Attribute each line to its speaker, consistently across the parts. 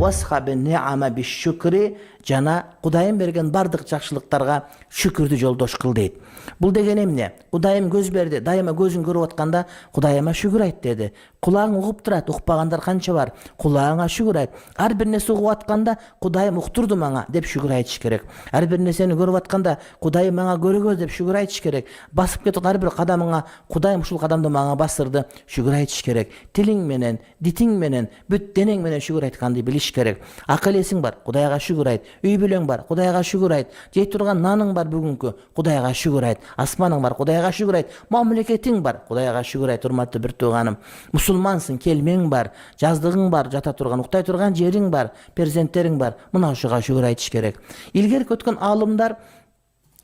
Speaker 1: Vashabin ni'ama bi şükri jana Kudayım bergen bardıq жақшылықтарға шүкірді жолдош кыл дейт. Бұл деген эмне? Кудайым көз берди, дайыма көзүн көрүп атканда Кудайыма шүгүр айт деди. Кулаң угуп турат, укпагандар канча бар? Кулаңа шүгүр айт. Ар бир нерсе угуп атканда Кудайым уктурду мага деп шүгүр айтыш керек. Ар бир нерсени көрүп атканда Кудайым мага көргөз деп шүгүр айтыш керек. Басып кетип ар бир кадамыңа Кудайым ушул кадамды мага басырды, шүгүр айтыш керек. Тилиң менен, дитиң менен, бүт денең менен шүгүр айтканды билиш керек. Акыл эсиң бар, Кудайга шүгүр айт. Үй бүлөң бар, Кудайга шүгүр айт. Жей турган наның бар бүгүнкү, Кудайга шүгүр айт. Асманың бар, Кудайга шүгүр айт. Мамлекетиң бар, Кудайга шүгүр айт. Урматтуу бир тууганым, мусулмансың, келмең бар, жаздыгың бар, жата турган, уктай турган жериң бар, перзенттериң бар. Мына ушуга шүгүр айтыш керек. Илгерки өткөн аалымдар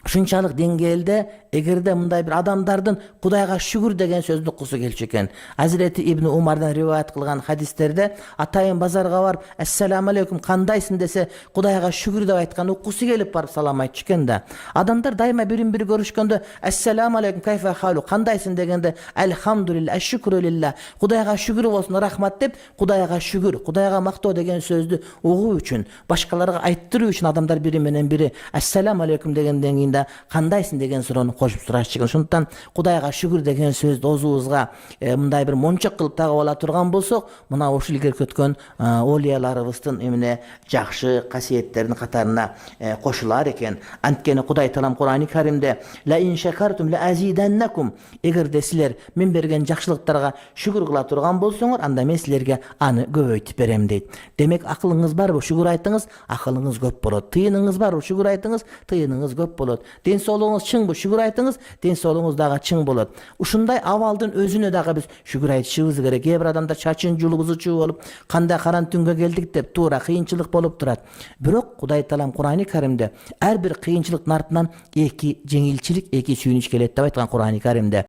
Speaker 1: ушунчалык деңгээлде эгерде мындай бир адамдардын Кудайга шүгүр деген сөздү уккусу келчү экен. Азирети Ибн Умардан риваят кылган хадистерде атайын базарга барып ассаламу алейкум кандайсың десе Кудайга шүгүр деп айткан уккусу келип барып салам айтчу экен да. Адамдар дайыма бирин бири көрүшкөндө ассаламу алейкум кайфа халу кандайсың дегенде альхамдулилля ашшукру лилля Кудайга шүгүр болсун рахмат деп Кудайга шүгүр, Кудайга мактоо деген сөздү угуу үчүн, башкаларга айттыруу үчүн адамдар бири менен бири ассаламу алейкум дегенден кийин кандайсың деген суроону кошуп сурашчу экен. Ошондуктан Кудайга шүгүр деген сөздү оозубузга мындай бир мончок кылып тагып ала турган болсок, мына ушул илгерки өткөн олияларыбыздын эмне жакшы касиеттеринин катарына кошулар экен. Анткени Кудай таалам Кур'ани Каримде ла ин шакартум ла азиданнакум, эгерде силер мен берген жакшылыктарга шүгүр кыла турган болсоңор, анда мен силерге аны көбөйтүп берем дейт. Демек акылыңыз барбы, шүгүр айтыңыз, акылыңыз көп болот. Тыйыныңыз барбы, шүгүр айтыңыз, тыйыныңыз көп болот. Ден соолугуңуз чыңбы, шүгүр айтыңыз, ден соолугуңуз дагы чың болот. Ушундай абалдын өзүнө дагы биз шүгүр айтышыбыз керек. Кээ бир адамдар чачын жулгузучу болуп, кандай каран түнгө келдик деп туура кыйынчылык болуп турат. Бирок Кудай таалам Кур'ани Каримде ар бир кыйынчылыктын артынан эки жеңилчилик, эки сүйүнүч келет деп айткан Кур'ани Каримде.